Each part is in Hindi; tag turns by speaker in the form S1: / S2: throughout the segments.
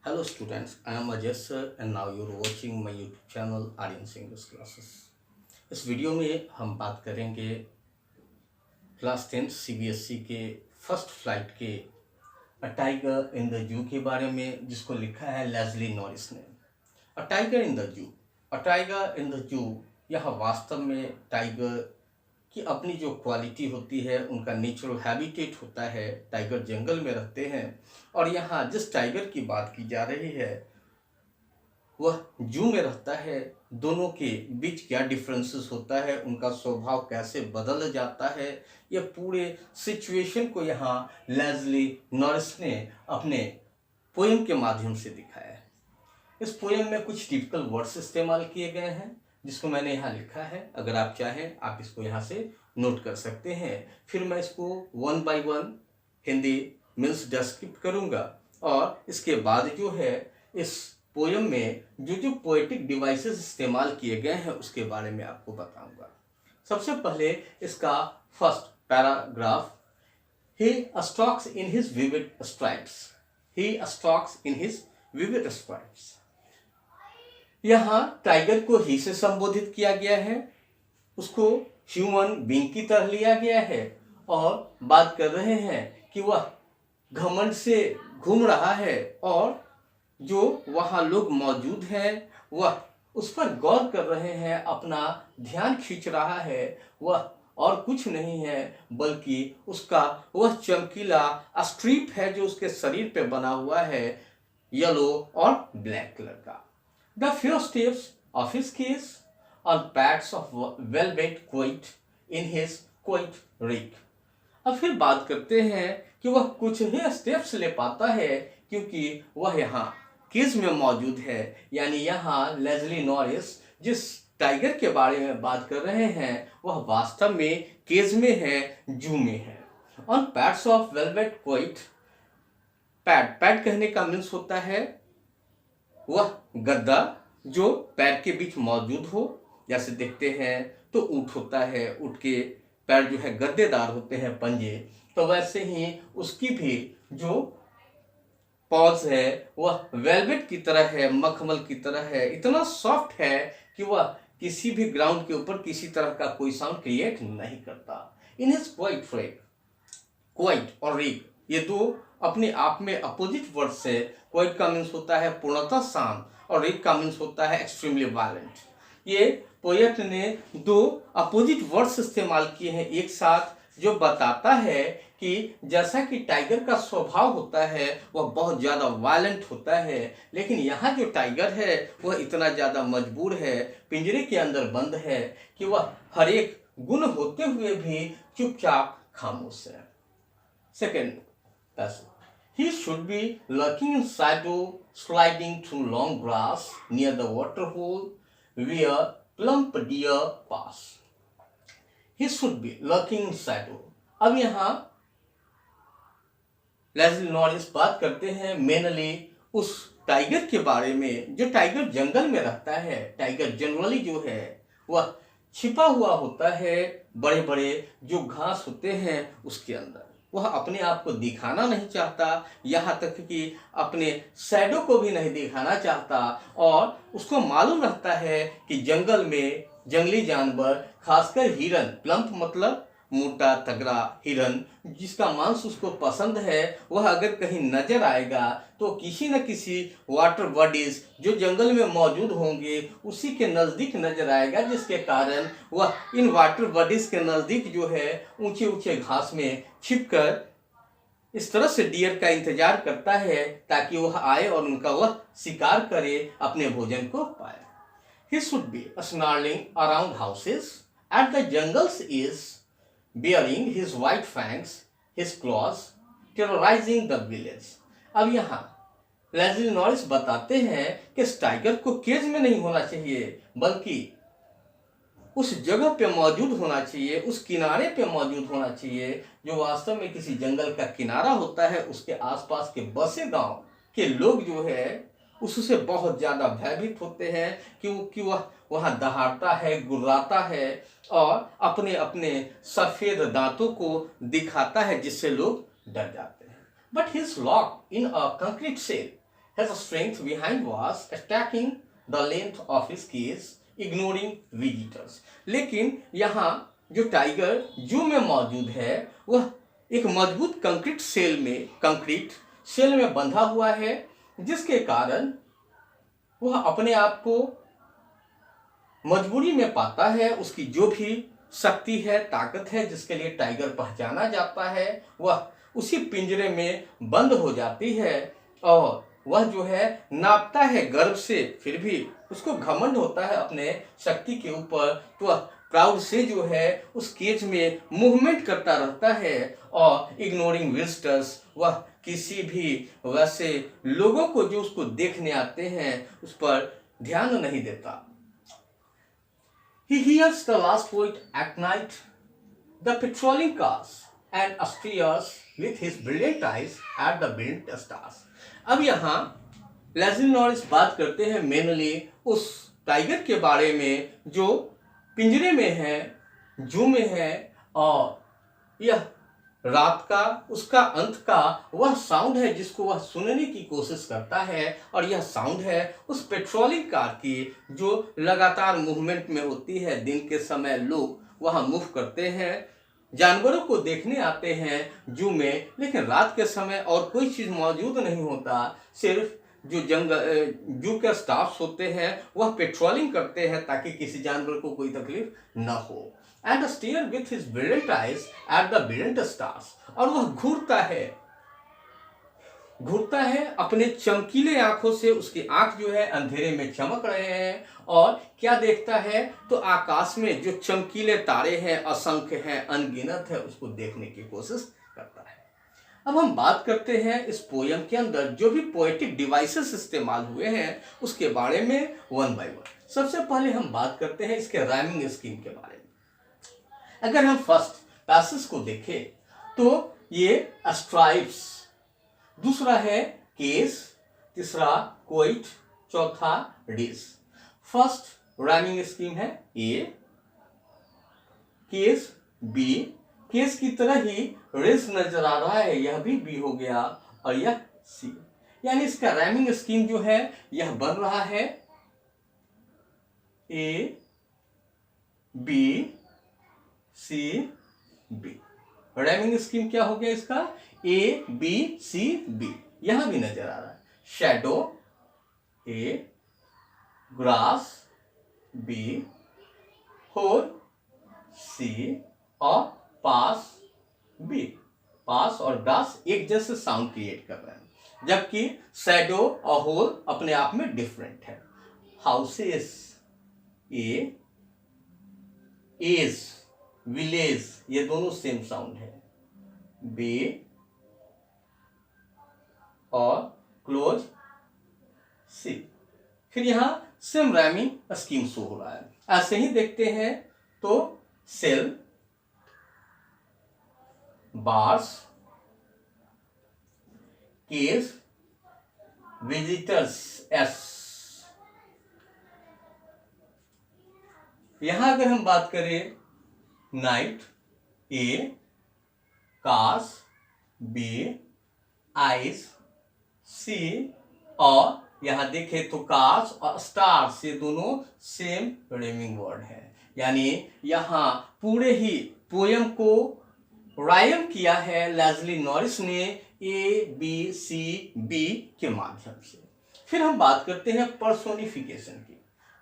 S1: Hello students, I am Ajay sir and now you're watching my YouTube channel Aryan English Classes। इस वीडियो में हम बात करेंगे क्लास 10 CBSE के फर्स्ट फ्लाइट के a tiger in the zoo के बारे में, जिसको लिखा है लेस्ली नॉरिस ने। A tiger in the zoo, a tiger in the zoo, यह वास्तव में टाइगर की अपनी जो क्वालिटी होती है, उनका नेचुरल हैबिटेट होता है। टाइगर जंगल में रहते हैं और यहाँ जिस टाइगर की बात की जा रही है वह जू में रहता है। दोनों के बीच क्या डिफरेंसेस होता है, उनका स्वभाव कैसे बदल जाता है, यह पूरे सिचुएशन को यहाँ लेस्ली नॉरिस ने अपने पोएम के माध्यम से दिखाया है। इस पोएम में कुछ टिपिकल वर्ड्स इस्तेमाल किए गए हैं जिसको मैंने यहाँ लिखा है। अगर आप चाहें आप इसको यहाँ से नोट कर सकते हैं। फिर मैं इसको one by one Hindi means describe करूँगा और इसके बाद जो है इस पोएम में जो जो पोएटिक डिवाइसेस इस्तेमाल किए गए हैं उसके बारे में आपको बताऊंगा। सबसे पहले इसका first paragraph, he stalks in his vivid stripes, he stalks in his vivid stripes। यहाँ टाइगर को ही से संबोधित किया गया है, उसको ह्यूमन बीइंग की तरह लिया गया है और बात कर रहे हैं कि वह घमंड से घूम रहा है और जो वहाँ लोग मौजूद हैं वह उस पर गौर कर रहे हैं, अपना ध्यान खींच रहा है। वह और कुछ नहीं है बल्कि उसका वह चमकीला स्ट्रिप है जो उसके शरीर पे बना हुआ है, येलो और ब्लैक कलर का। The few steps of his case on pads of velvet quite in his quite rig। अब फिर बात करते हैं कि वह कुछ ही स्टेप्स ले पाता है क्योंकि वह यहाँ केज में मौजूद है। यानी यहाँ लेस्ली नॉरिस जिस टाइगर के बारे में बात कर रहे हैं वह वास्तव में केज में है, जू में है। On pads of velvet quite, pad pad कहने का मीन्स होता है वह गद्दा जो पैर के बीच मौजूद हो। जैसे देखते हैं तो ऊँट होता है, ऊँट के पैर जो है गद्देदार होते हैं, पंजे। तो वैसे ही उसकी भी जो पॉज है वह वेलवेट की तरह है, मखमल की तरह है, इतना सॉफ्ट है कि वह किसी भी ग्राउंड के ऊपर किसी तरह का कोई साउंड क्रिएट नहीं करता। In his quiet freak, quite और रिग ये दो अपने आप में अपोजिट वर्ड्स है। क्वाइट का मीन्स होता है पूर्णतः शांत और रिग का मीन्स होता है एक्सट्रीमली वायलेंट। ये पोएट ने दो अपोजिट वर्ड्स इस्तेमाल किए हैं एक साथ, जो बताता है कि जैसा कि टाइगर का स्वभाव होता है वह बहुत ज़्यादा वायलेंट होता है, लेकिन यहाँ जो टाइगर है वह इतना ज़्यादा मजबूर है, पिंजरे के अंदर बंद है कि वह हर एक गुण होते हुए भी चुपचाप खामोश है। Second passage, he should be lurking in shadow, sliding through long grass near the water hole where plump deer pass। He should be lurking in shadow। अब यहाँ लेस्ली नॉरिस बात करते हैं मेनली उस टाइगर के बारे में जो टाइगर जंगल में रहता है। टाइगर जनरली जो है वह छिपा हुआ होता है बड़े बड़े जो घास होते हैं उसके अंदर। वह अपने आप को दिखाना नहीं चाहता, यहाँ तक कि अपने शैडो को भी नहीं दिखाना चाहता और उसको मालूम रहता है कि जंगल में जंगली जानवर, खासकर हिरन, प्लम्प मतलब मोटा तगड़ा हिरन जिसका मांस उसको पसंद है, वह अगर कहीं नजर आएगा तो किसी न किसी वाटर बॉडीज जो जंगल में मौजूद होंगे उसी के नज़दीक नजर आएगा, जिसके कारण वह इन वाटर बॉडीज के नज़दीक जो है ऊंचे ऊंचे घास में छिपकर इस तरह से डियर का इंतजार करता है ताकि वह आए और उनका वह शिकार करे, अपने भोजन को पाए। He should be snarling around houses at the jungles is bearing his white fangs, his claws, terrorizing the village। अब यहाँ लेस्ली नॉरिस बताते हैं कि इस टाइगर को केज में नहीं होना चाहिए बल्कि उस जगह पे मौजूद होना चाहिए, उस किनारे पे मौजूद होना चाहिए जो वास्तव में किसी जंगल का किनारा होता है। उसके आसपास के बसे गांव के लोग जो है उससे बहुत ज़्यादा भयभीत होते हैं क्योंकि वह वहाँ दहाड़ता है, गुर्राता है और अपने अपने सफ़ेद दांतों को दिखाता है जिससे लोग डर जाते हैं। But he is locked in a concrete cell, His strength behind was attacking the length of his cage, ignoring visitors. लेकिन यहाँ जो टाइगर जू में मौजूद है वह एक मजबूत कंक्रीट सेल में बंधा हुआ है, जिसके कारण वह अपने आप को मजबूरी में पाता है। उसकी जो भी शक्ति है, ताकत है, जिसके लिए टाइगर पहचाना जाता है, वह उसी पिंजरे में बंद हो जाती है और वह जो है नापता है गर्व से, फिर भी उसको घमंड होता है अपने शक्ति के ऊपर, तो वह प्राउड से जो है उस केज में मूवमेंट करता रहता है और इग्नोरिंग विजिटर्स, वह किसी भी वैसे लोगों को जो उसको देखने आते हैं उस पर ध्यान नहीं देता। He hears the last poet at night, the patrolling cars and stares with his brilliant eyes at the brilliant stars. अब यहाँ लेस्ली नॉरिस बात करते हैं मेनली उस टाइगर के बारे में जो पिंजरे में है, जू में है, और यह रात का उसका अंत का वह साउंड है जिसको वह सुनने की कोशिश करता है, और यह साउंड है उस पेट्रोलिंग कार की जो लगातार मूवमेंट में होती है। दिन के समय लोग वहाँ मूव करते हैं, जानवरों को देखने आते हैं जू में, लेकिन रात के समय और कोई चीज़ मौजूद नहीं होता, सिर्फ जो जू के स्टाफ्स होते हैं वह पेट्रोलिंग करते हैं ताकि किसी जानवर को कोई तकलीफ न हो। And stare with his brilliant eyes at the brilliant stars, और वह घूरता है अपने चमकीले आंखों से। उसकी आंख जो है अंधेरे में चमक रहे हैं, और क्या देखता है तो आकाश में जो चमकीले तारे हैं, असंख्य हैं, अनगिनत है, उसको देखने की कोशिश करता है। अब हम बात करते हैं इस पोयम के अंदर जो भी पोएटिक डिवाइसेस इस्तेमाल हुए हैं उसके बारे में वन बाय वन। सबसे पहले हम बात करते हैं इसके राइमिंग स्कीम के बारे में। अगर हम फर्स्ट पैसेज को देखें तो ये स्ट्राइप्स, दूसरा है केस, तीसरा क्वाइट, चौथा डिस। फर्स्ट राइमिंग स्कीम है ए, केस बी, केस की तरह ही रेस नजर आ रहा है, यह भी बी हो गया, और यह सी, यानी इसका राइमिंग स्कीम जो है यह बन रहा है A B C B. Rhyming scheme क्या हो गया इसका? ए बी सी बी, यहां भी नजर आ रहा है। शैडो ए, ग्रास बी, होल सी, और पास बी। पास और ग्रास एक जैसे साउंड क्रिएट कर रहे हैं, जबकि शैडो और होल अपने आप में डिफरेंट है। हाउसेस ए, एज, विलेज, ये दोनों सेम साउंड है। बे और क्लोज सी। फिर यहां सेम राइमिंग स्कीम शो हो रहा है। ऐसे ही देखते हैं तो cell, bars, case, visitors S. यहां अगर हम बात करें night A, cars B, ice C, और यहां देखें तो कार्स और स्टार्स ये दोनों सेम राइमिंग वर्ड है, यानी यहां पूरे ही पोयम को राइम किया है लेस्ली नॉरिस ने ए बी सी बी के माध्यम से। फिर हम बात करते हैं पर्सोनिफिकेशन की।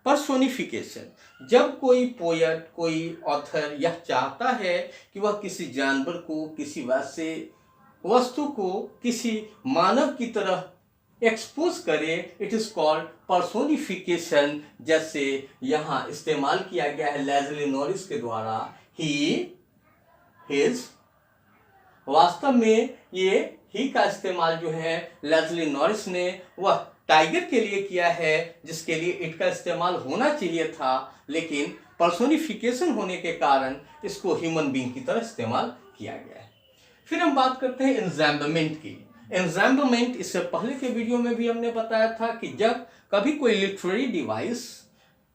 S1: पर्सोनिफिकेशन, जब कोई पोएट, कोई ऑथर यह चाहता है कि वह किसी जानवर को, किसी वैसे वस्तु को किसी मानव की तरह एक्सपोज करे, इट इज कॉल्ड पर्सोनिफिकेशन। जैसे यहाँ इस्तेमाल किया गया है लेस्ली नॉरिस के द्वारा ही, हिज। वास्तव में ये ही का इस्तेमाल जो है लेस्ली नॉरिस ने वह टाइगर के लिए किया है, जिसके लिए इट का इस्तेमाल होना चाहिए था, लेकिन पर्सोनिफिकेशन होने के कारण इसको ह्यूमन बीइंग की तरह इस्तेमाल किया गया है। फिर हम बात करते हैं एंजाम्बलमेंट की। एंजाम्बलमेंट इससे पहले के वीडियो में भी हमने बताया था कि जब कभी कोई लिटरेरी डिवाइस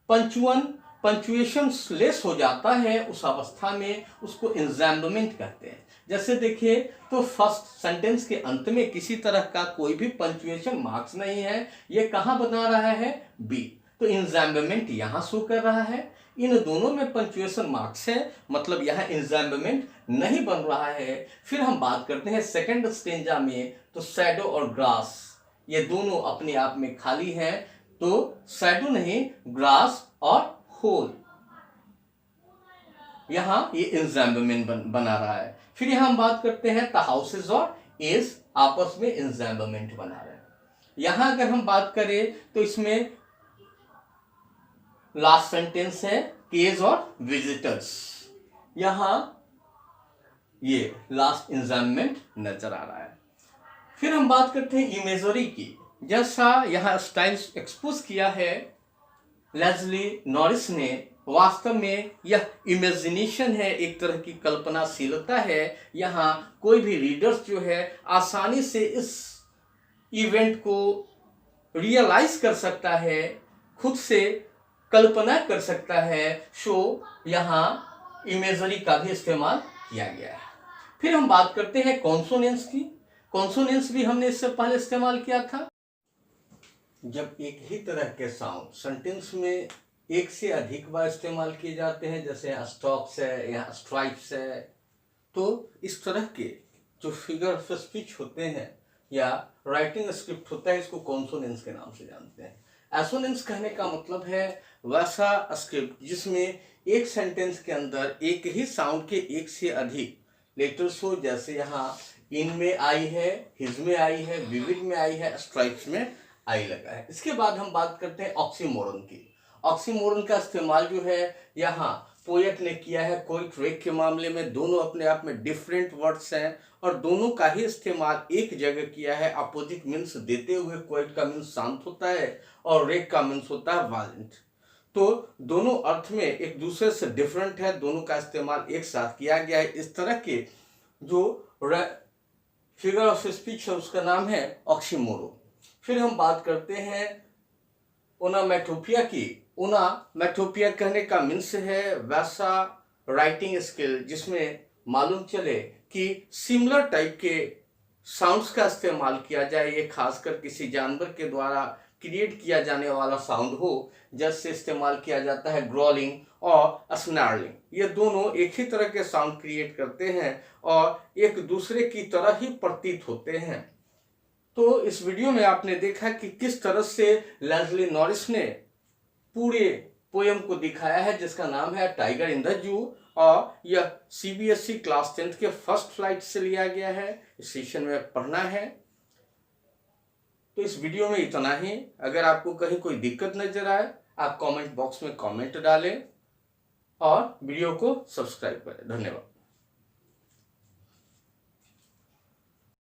S1: पंचुअन पंचुएशन लेस हो जाता है उस अवस्था में उसको एंजाम्बमेंट कहते हैं। जैसे देखिए तो फर्स्ट सेंटेंस के अंत में किसी तरह का कोई भी पंचुएशन मार्क्स नहीं है, ये कहाँ बना रहा है, बी, तो एंजाम्बमेंट यहाँ शो कर रहा है। इन दोनों में पंचुएशन मार्क्स है, मतलब यहाँ एंजाम्बमेंट नहीं बन रहा है। फिर हम बात करते हैं सेकंड स्टेंजा में, तो शैडो और ग्रास ये दोनों अपने आप में खाली है, तो शैडो नहीं ग्रास और होल, यहां ये एंजाम्बमेंट बना रहा है। फिर यहां हम बात करते हैं द हाउसेज और एज आपस में एंजाम्बमेंट बना रहे हैं। यहां अगर हम बात करें तो इसमें लास्ट सेंटेंस है केज और विजिटर्स, यहां ये लास्ट एंजाम्बमेंट नजर आ रहा है। फिर हम बात करते हैं इमेजरी की। जैसा यहां स्टाइल एक्सपोज किया है लेस्ली नॉरिस ने, वास्तव में यह इमेजिनेशन है, एक तरह की कल्पनाशीलता है। यहाँ कोई भी रीडर्स जो है आसानी से इस इवेंट को रियलाइज कर सकता है, खुद से कल्पना कर सकता है। सो यहाँ इमेजरी का भी इस्तेमाल किया गया है। फिर हम बात करते हैं कॉन्सोनेंस की। कॉन्सोनेंस भी हमने इससे पहले इस्तेमाल किया था। जब एक ही तरह के साउंड सेंटेंस में एक से अधिक बार इस्तेमाल किए जाते हैं, जैसे स्टॉप्स है या स्ट्राइप्स है, तो इस तरह के जो फिगर ऑफ स्पीच होते हैं या राइटिंग स्क्रिप्ट होता है, इसको कॉन्सोनेंस के नाम से जानते हैं। एसोनेंस कहने का मतलब है वैसा स्क्रिप्ट जिसमें एक सेंटेंस के अंदर एक ही साउंड के एक से अधिक लेटर्स हो, जैसे यहाँ इन में आई है, हिज में आई है, विविड में आई है, स्ट्राइप्स में आई लगा है। इसके बाद हम बात करते हैं ऑक्सीमोरन की। ऑक्सीमोरन का इस्तेमाल जो है यहाँ पोएट ने किया है कोई ट्रैक के मामले में। दोनों अपने आप में डिफरेंट वर्ड्स हैं और दोनों का ही इस्तेमाल एक जगह किया है। अपोजिट मीन्स देते हुए कोएट का मीन्स शांत होता है और रेक का मीन्स होता है वायलेंट, तो दोनों अर्थ में एक दूसरे से डिफरेंट है, दोनों का इस्तेमाल एक साथ किया गया है। इस तरह के जो फिगर ऑफ स्पीच है उसका नाम है ऑक्सीमोरन। फिर हम बात करते हैं ओनामेटोपिया की। ओनामेटोपिया कहने का मीन्स है वैसा राइटिंग स्किल जिसमें मालूम चले कि सिमिलर टाइप के साउंड्स का इस्तेमाल किया जाए, ये खासकर किसी जानवर के द्वारा क्रिएट किया जाने वाला साउंड हो, जैसे इस्तेमाल किया जाता है ग्रोलिंग और स्नैरलिंग। ये दोनों एक ही तरह के साउंड क्रिएट करते हैं और एक दूसरे की तरह ही प्रतीत होते हैं। तो इस वीडियो में आपने देखा कि किस तरह से लेस्ली नॉरिस ने पूरे पोएम को दिखाया है जिसका नाम है टाइगर इन द जू, और यह सीबीएसई क्लास 10th के फर्स्ट फ्लाइट से लिया गया है। इस सेशन में पढ़ना है। तो इस वीडियो में इतना ही। अगर आपको कहीं कोई दिक्कत नजर आए आप कमेंट बॉक्स में कमेंट डालें और वीडियो को सब्सक्राइब करें। धन्यवाद।